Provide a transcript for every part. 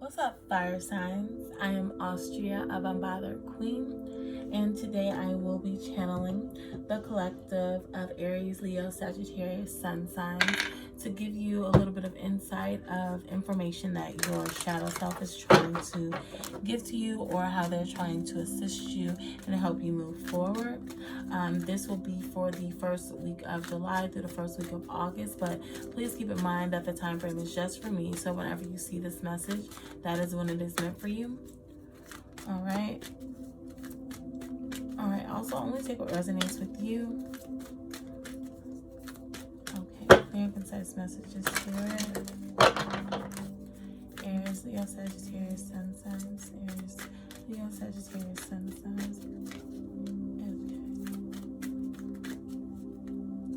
What's up, fire signs? I am Austria, a Unbothered Queen, and today I will be channeling the collective of Aries, Leo, Sagittarius, Sun signs to give you a little bit of insight of information that your shadow self is trying to give to you, or how they're trying to assist you and help you move forward. This will be for the first week of July through the first week of August, but please keep in mind that the time frame is just for me, so whenever you see this message, that is when it is meant for you. All right, also only take what resonates with you. Okay, clear and concise messages here. Aries, Leo, Sagittarius, Sun signs. Aries, Leo, Sagittarius, Sun signs.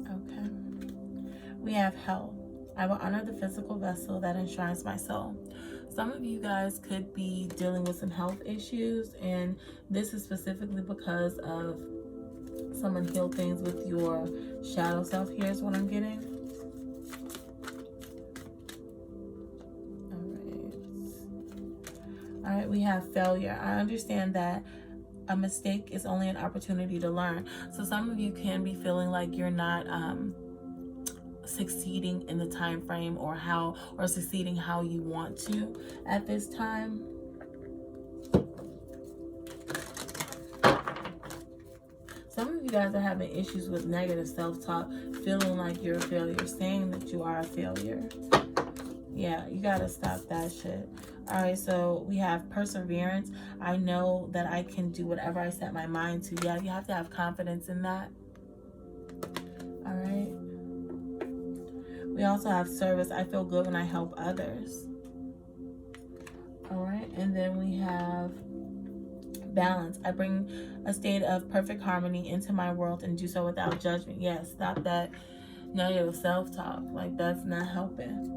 Okay. We have health. I will honor the physical vessel that enshrines my soul. Some of you guys could be dealing with some health issues, and this is specifically because of some unhealed things with your shadow self. Here's what I'm getting. All right, we have failure. I understand that a mistake is only an opportunity to learn. So some of you can be feeling like you're not succeeding in the time frame or succeeding how you want to at this time. Some of you guys are having issues with negative self-talk, feeling like you're a failure, saying that you are a failure. Yeah, you gotta stop that shit. All right, so we have perseverance. I know that I can do whatever I set my mind to. Yeah, you have to have confidence in that. All right. We also have service. I feel good when I help others. All right, and then we have balance. I bring a state of perfect harmony into my world and do so without judgment. Yes, stop that negative self-talk. Like, that's not helping.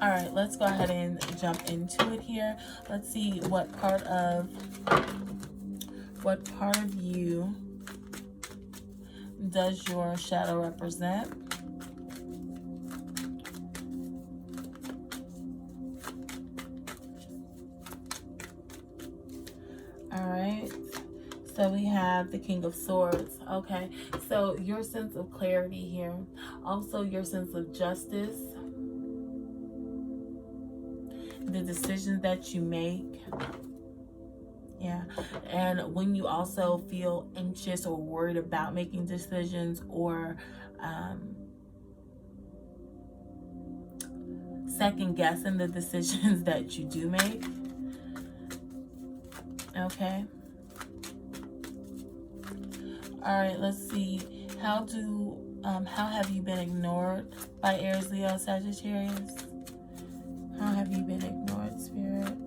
All right, let's go ahead and jump into it here. Let's see what part of you does your shadow represent. All right, so we have the King of Swords. Okay, so your sense of clarity here, also your sense of justice, the decisions that you make. Yeah, and when you also feel anxious or worried about making decisions, or second guessing the decisions that you do make. Okay. All right, let's see. How have you been ignored by Aries, Leo, Sagittarius? How have you been ignored, Spirit?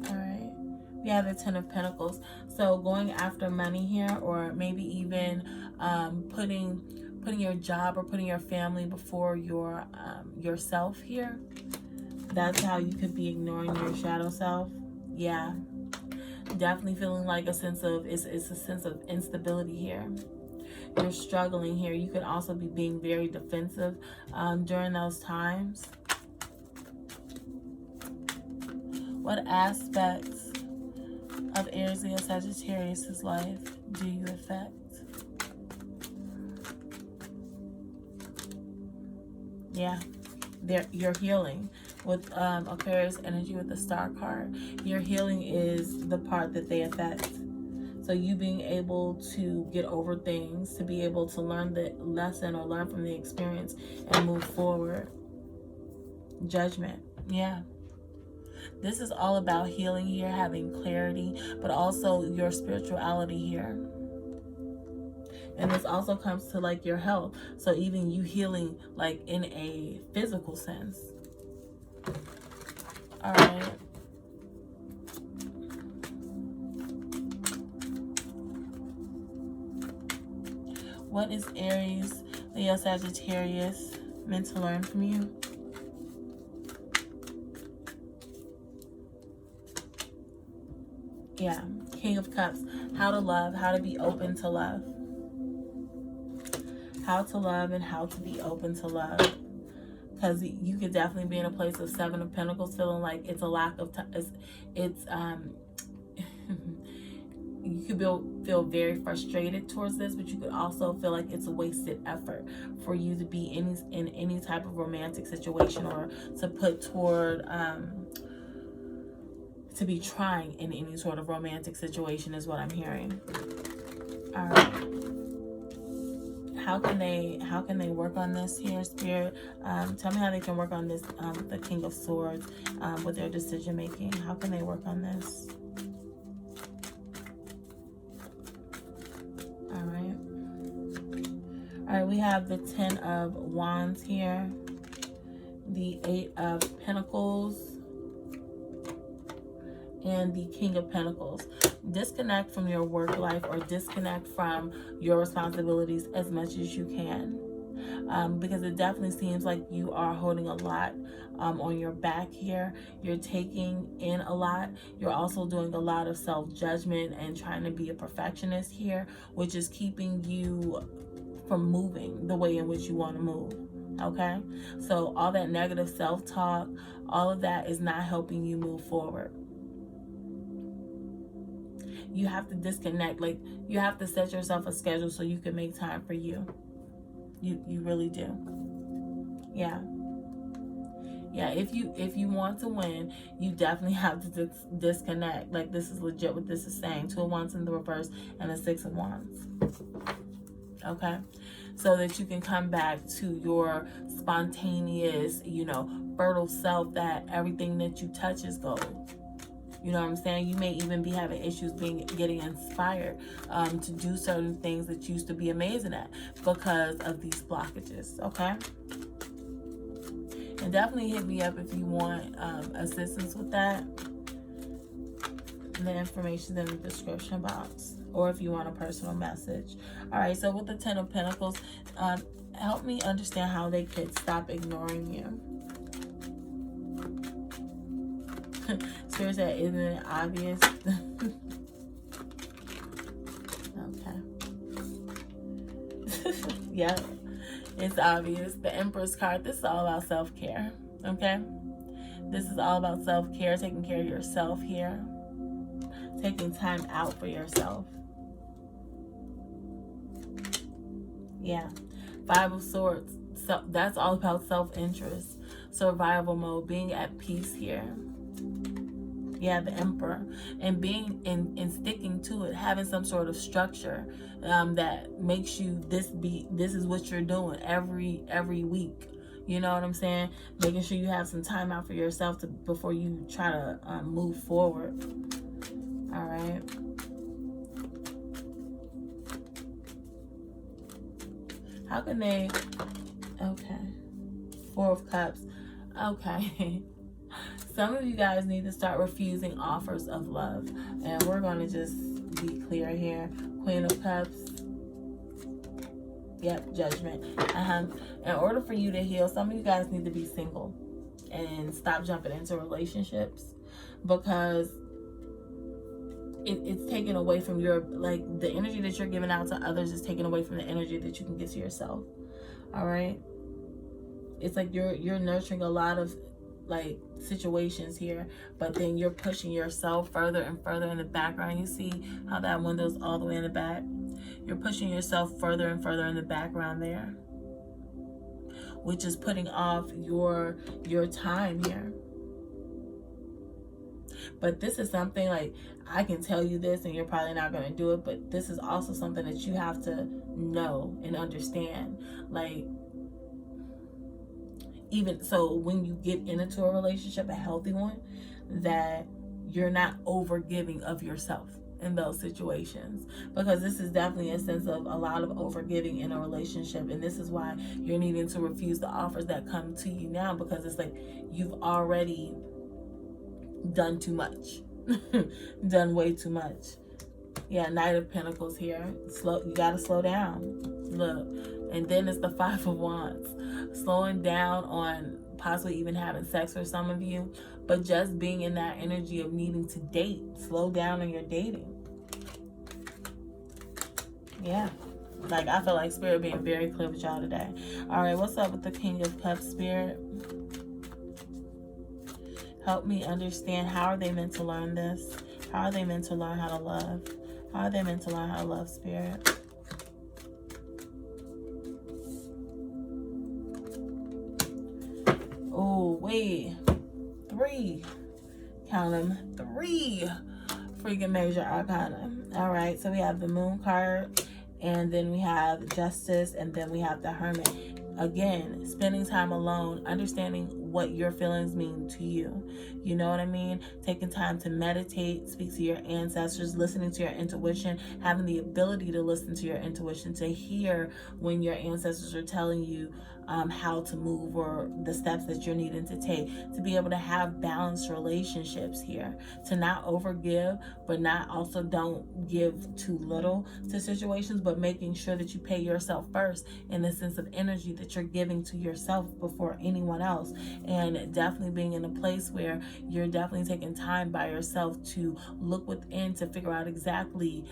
All right. We have the Ten of Pentacles. So going after money here, or maybe even putting your job or putting your family before your yourself here. That's how you could be ignoring your shadow self. Yeah, definitely feeling like it's a sense of instability here. You're struggling here. You could also be being very defensive during those times. What aspects of Aries, Leo, Sagittarius' life do you affect? Yeah, you're healing with Aquarius energy with the Star card. Your healing is the part that they affect. So you being able to get over things, to be able to learn the lesson or learn from the experience and move forward. Judgment. Yeah. This is all about healing here, having clarity, but also your spirituality here. And this also comes to like your health. So even you healing like in a physical sense. All right. What is Aries, Leo, Sagittarius meant to learn from you? Yeah, King of Cups. How to love, how to be open to love. How to love and how to be open to love. because you could definitely be in a place of Seven of Pentacles, feeling like it's a lack of time. It's you could feel very frustrated towards this, but you could also feel like it's a wasted effort for you to be in any type of romantic situation, or to put toward to be trying in any sort of romantic situation, is what I'm hearing. All right. How can they work on this here, Spirit? Tell me how they can work on this, the King of Swords, with their decision making. How can they work on this? All right, we have the Ten of Wands here, the Eight of Pentacles, and the King of Pentacles. Disconnect from your work life, or disconnect from your responsibilities as much as you can, because it definitely seems like you are holding a lot on your back here. You're taking in a lot. You're also doing a lot of self-judgment and trying to be a perfectionist here, which is keeping you from moving the way in which you want to move. Okay, so all that negative self-talk, all of that is not helping you move forward. You have to disconnect. Like, you have to set yourself a schedule so you can make time for you. You really do. Yeah. If you want to win, you definitely have to disconnect. Like, this is legit what this is saying. Two of Wands in the reverse and the Six of Wands. Okay, so that you can come back to your spontaneous, fertile self, that everything that you touch is gold. You know what I'm saying? You may even be having issues getting inspired to do certain things that you used to be amazing at because of these blockages, okay? And definitely hit me up if you want assistance with that. The information in the description box, or if you want a personal message. All right, so with the Ten of Pentacles, help me understand how they could stop ignoring you. Spirit said, isn't it obvious? Okay. Yeah, it's obvious. The Empress card, this is all about self-care, okay? This is all about self-care, taking care of yourself here. Taking time out for yourself. Yeah. Five of Swords. So that's all about self-interest. Survival mode. Being at peace here. Yeah, the Emperor. And being and sticking to it. Having some sort of structure that makes you this is what you're doing every week. You know what I'm saying? Making sure you have some time out for yourself before you try to move forward. All right. How can they... Okay. Four of Cups. Okay. Some of you guys need to start refusing offers of love. And we're going to just be clear here. Queen of Cups. Yep, Judgment. In order for you to heal, some of you guys need to be single and stop jumping into relationships, because it's taken away from your, like, the energy that you're giving out to others is taken away from the energy that you can give to yourself. All right, it's like you're nurturing a lot of like situations here, but then you're pushing yourself further and further in the background. You see how that window's all the way in the back? You're pushing yourself further and further in the background there, which is putting off your time here. But this is something, like, I can tell you this and you're probably not going to do it, but this is also something that you have to know and understand. Like, even so, when you get into a relationship, a healthy one, that you're not over giving of yourself in those situations, because this is definitely a sense of a lot of over giving in a relationship. And this is why you're needing to refuse the offers that come to you now, because it's like you've already done too much. Done way too much. Yeah, Knight of Pentacles here. You gotta slow down. Look. And then it's the Five of Wands. Slowing down on possibly even having sex for some of you, but just being in that energy of needing to date. Slow down on your dating. Yeah. Like, I feel like Spirit being very clear with y'all today. All right, what's up with the King of Cups, Spirit? Help me understand, how are they meant to learn this? How are they meant to learn how to love? How are they meant to learn how to love, Spirit? Oh, wait. 3. Count them. 3 freaking major arcana. All right, so we have the Moon card, and then we have Justice, and then we have the Hermit. Again, spending time alone, understanding what your feelings mean to you. You know what I mean? Taking time to meditate, speak to your ancestors, listening to your intuition, having the ability to listen to your intuition, to hear when your ancestors are telling you how to move or the steps that you're needing to take, to be able to have balanced relationships here, to not overgive, but not also don't give too little to situations, but making sure that you pay yourself first in the sense of energy that you're giving to yourself before anyone else. And definitely being in a place where you're definitely taking time by yourself to look within, to figure out exactly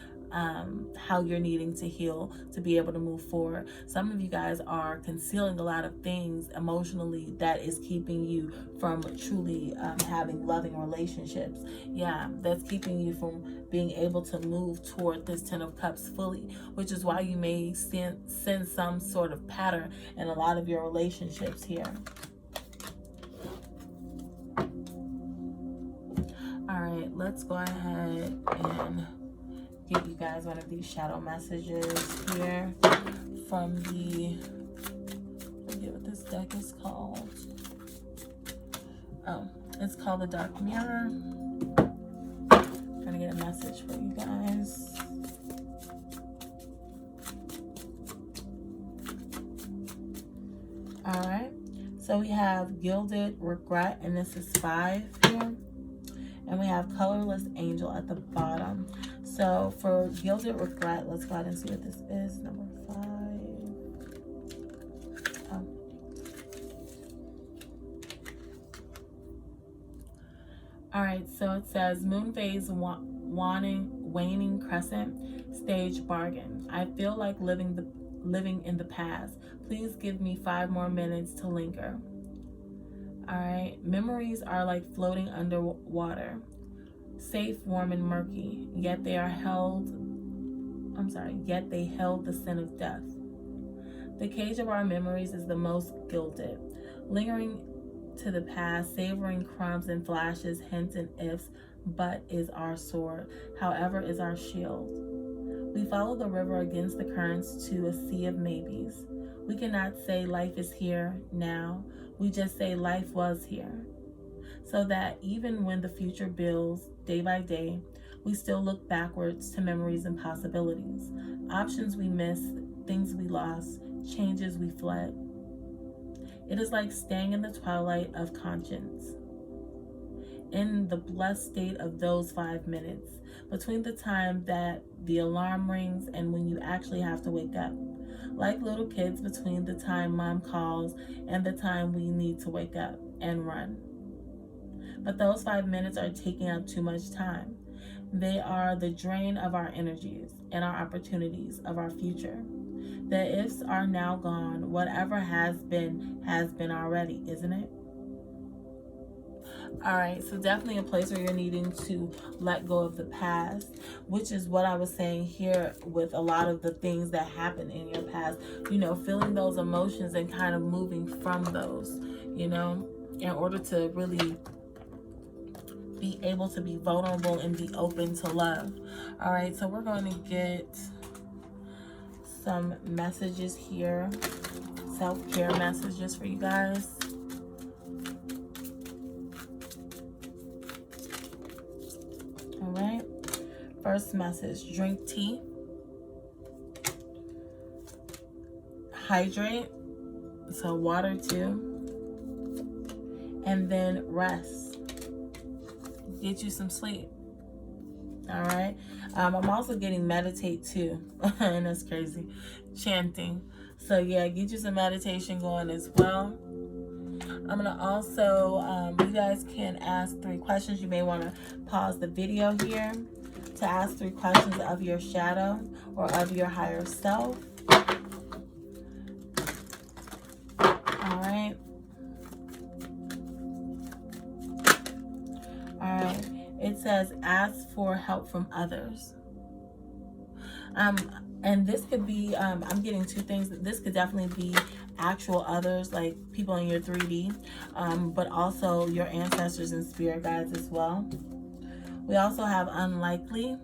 how you're needing to heal to be able to move forward. Some of you guys are concealing a lot of things emotionally that is keeping you from truly having loving relationships. Yeah, that's keeping you from being able to move toward this 10 of Cups fully, which is why you may sense some sort of pattern in a lot of your relationships here. All right, let's go ahead and give you guys one of these shadow messages here from the, I forget what this deck is called. Oh, it's called the Dark Mirror. I'm trying to get a message for you guys. All right, so we have Gilded, Regret, and this is 5 here. And we have Colorless Angel at the bottom. So for Gilded Regret, let's go ahead and see what this is. Number 5. Oh. All right, so it says Moon Phase Waning Crescent Stage Bargain. I feel like living in the past. Please give me 5 more minutes to linger. All right, memories are like floating underwater, safe, warm, and murky, yet they held the sin of death. The cage of our memories is the most gilded, lingering to the past, savoring crumbs and flashes, hints and ifs, but is our sword, however is our shield. We follow the river against the currents to a sea of maybes. We cannot say life is here now. We just say life was here. So that even when the future builds day by day, we still look backwards to memories and possibilities. Options we missed, things we lost, changes we fled. It is like staying in the twilight of conscience, in the blessed state of those 5 minutes, between the time that the alarm rings and when you actually have to wake up. Like little kids, between the time mom calls and the time we need to wake up and run. But those 5 minutes are taking up too much time. They are the drain of our energies and our opportunities of our future. The ifs are now gone. Whatever has been already, isn't it? All right, so definitely a place where you're needing to let go of the past, which is what I was saying here with a lot of the things that happened in your past, you know, feeling those emotions and kind of moving from those, you know, in order to really be able to be vulnerable and be open to love. All right, so we're going to get some messages here, self-care messages for you guys. All right, first message: drink tea, hydrate, so water too, and then rest. Get you some sleep. All right, I'm also getting meditate too, and that's crazy, chanting. So yeah, get you some meditation going as well. I'm gonna also, you guys can ask 3 questions. You may want to pause the video here to ask 3 questions of your shadow or of your higher self. All right. All right. It says, ask for help from others. And this could be, I'm getting two things. This could definitely be actual others, like people in your 3D, but also your ancestors and spirit guides as well. We also have unlikely.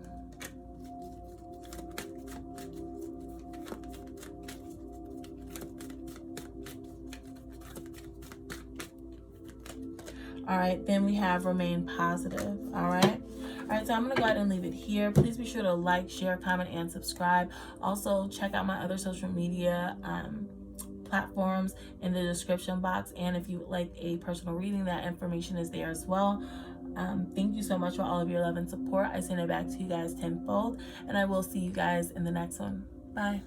All right, then we have remain positive. All right. All right, so I'm going to go ahead and leave it here. Please be sure to like, share, comment, and subscribe. Also, check out my other social media platforms in the description box. And if you would like a personal reading, that information is there as well. Thank you so much for all of your love and support. I send it back to you guys tenfold. And I will see you guys in the next one. Bye.